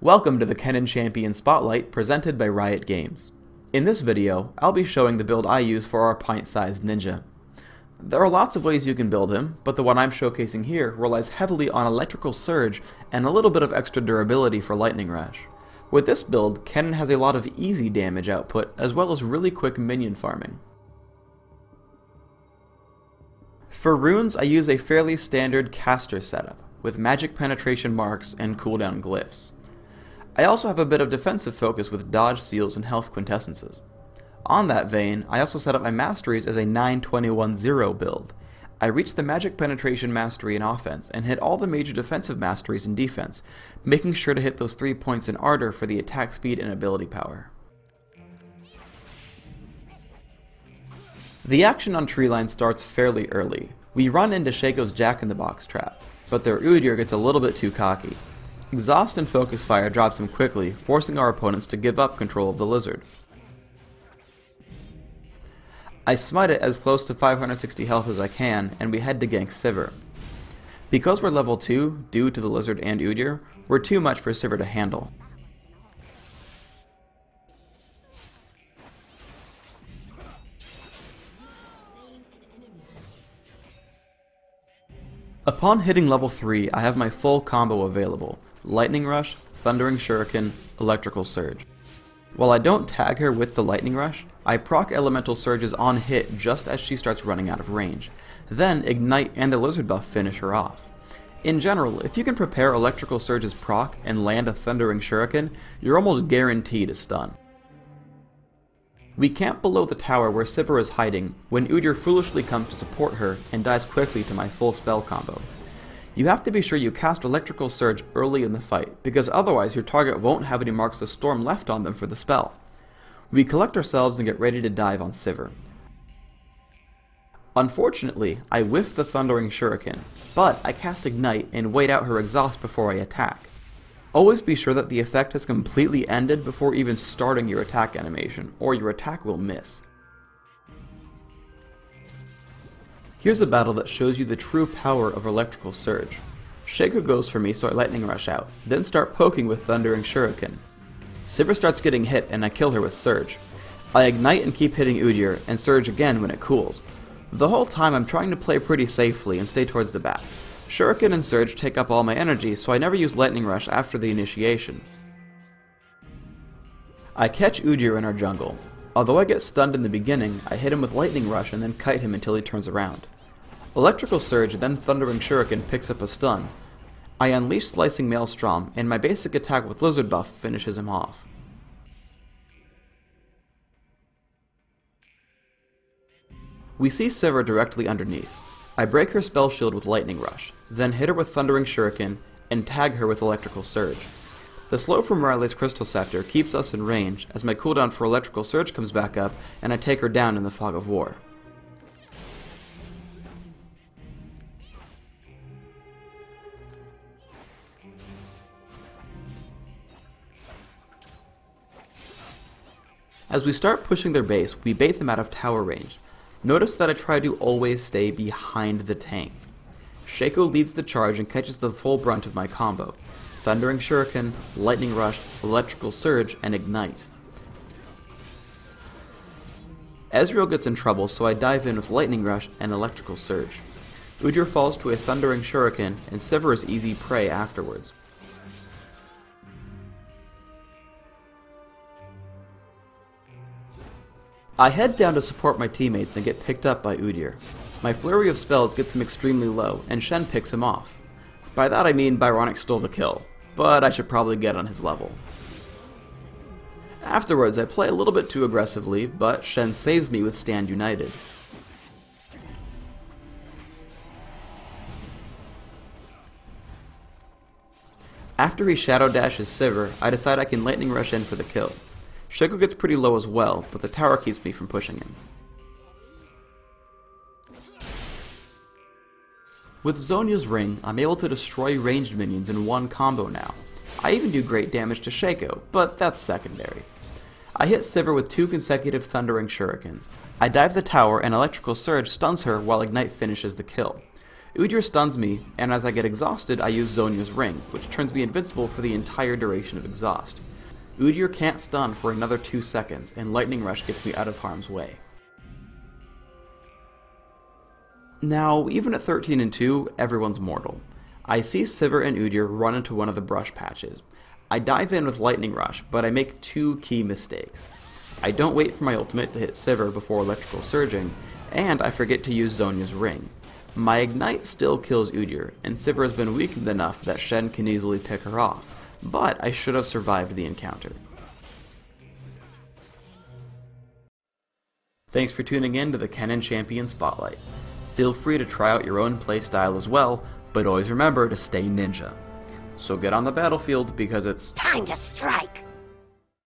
Welcome to the Kennen Champion Spotlight presented by Riot Games. In this video, I'll be showing the build I use for our pint-sized ninja. There are lots of ways you can build him, but the one I'm showcasing here relies heavily on electrical surge and a little bit of extra durability for lightning rush. With this build, Kennen has a lot of easy damage output as well as really quick minion farming. For runes, I use a fairly standard caster setup, with magic penetration marks and cooldown glyphs. I also have a bit of defensive focus with dodge seals and health quintessences. On that vein, I also set up my masteries as a 9-21-0 build. I reached the magic penetration mastery in offense and hit all the major defensive masteries in defense, making sure to hit those 3 points in ardor for the attack speed and ability power. The action on treeline starts fairly early. We run into Shaco's Jack-in-the-Box trap, but their Udyr gets a little bit too cocky. Exhaust and Focus Fire drops him quickly, forcing our opponents to give up control of the lizard. I smite it as close to 560 health as I can, and we head to gank Sivir. Because we're level 2, due to the lizard and Udyr, we're too much for Sivir to handle. Upon hitting level 3, I have my full combo available: Lightning Rush, Thundering Shuriken, Electrical Surge. While I don't tag her with the Lightning Rush, I proc Elemental Surges on hit just as she starts running out of range. Then Ignite and the Lizard buff finish her off. In general, if you can prepare Electrical Surge's proc and land a Thundering Shuriken, you're almost guaranteed a stun. We camp below the tower where Sivir is hiding when Udyr foolishly comes to support her and dies quickly to my full spell combo. You have to be sure you cast Electrical Surge early in the fight, because otherwise your target won't have any marks of storm left on them for the spell. We collect ourselves and get ready to dive on Sivir. Unfortunately, I whiff the Thundering Shuriken, but I cast Ignite and wait out her exhaust before I attack. Always be sure that the effect has completely ended before even starting your attack animation, or your attack will miss. Here's a battle that shows you the true power of Electrical Surge. Shaco goes for me, so I Lightning Rush out, then start poking with Thundering Shuriken. Sivir starts getting hit and I kill her with Surge. I Ignite and keep hitting Udyr, and Surge again when it cools. The whole time I'm trying to play pretty safely and stay towards the back. Shuriken and Surge take up all my energy, so I never use Lightning Rush after the initiation. I catch Udyr in our jungle. Although I get stunned in the beginning, I hit him with Lightning Rush and then kite him until he turns around. Electrical Surge and then Thundering Shuriken picks up a stun. I unleash Slicing Maelstrom, and my basic attack with Lizard buff finishes him off. We see Sivir directly underneath. I break her spell shield with Lightning Rush, then hit her with Thundering Shuriken, and tag her with Electrical Surge. The slow from Riley's Crystal Scepter keeps us in range as my cooldown for Electrical Surge comes back up, and I take her down in the Fog of War. As we start pushing their base, we bait them out of tower range. Notice that I try to always stay behind the tank. Shaco leads the charge and catches the full brunt of my combo: Thundering Shuriken, Lightning Rush, Electrical Surge, and Ignite. Ezreal gets in trouble, so I dive in with Lightning Rush and Electrical Surge. Udyr falls to a Thundering Shuriken, and Sivir is easy prey afterwards. I head down to support my teammates and get picked up by Udyr. My flurry of spells gets him extremely low, and Shen picks him off. By that I mean Byronic stole the kill, but I should probably get on his level. Afterwards I play a little bit too aggressively, but Shen saves me with Stand United. After he Shadow Dashes Sivir, I decide I can Lightning Rush in for the kill. Shaco gets pretty low as well, but the tower keeps me from pushing him. With Zhonya's Ring, I'm able to destroy ranged minions in one combo now. I even do great damage to Shaco, but that's secondary. I hit Sivir with 2 consecutive Thundering Shurikens. I dive the tower and Electrical Surge stuns her while Ignite finishes the kill. Udyr stuns me, and as I get exhausted I use Zhonya's ring, which turns me invincible for the entire duration of exhaust. Udyr can't stun for another 2 seconds, and Lightning Rush gets me out of harm's way. Now, even at 13 and 2, everyone's mortal. I see Sivir and Udyr run into one of the brush patches. I dive in with Lightning Rush, but I make 2 key mistakes. I don't wait for my ultimate to hit Sivir before electrical surging, and I forget to use Zhonya's ring. My ignite still kills Udyr, and Sivir has been weakened enough that Shen can easily pick her off, but I should have survived the encounter. Thanks for tuning in to the Kennen Champion Spotlight. Feel free to try out your own playstyle as well, but always remember to stay ninja. So get on the battlefield because it's time to strike!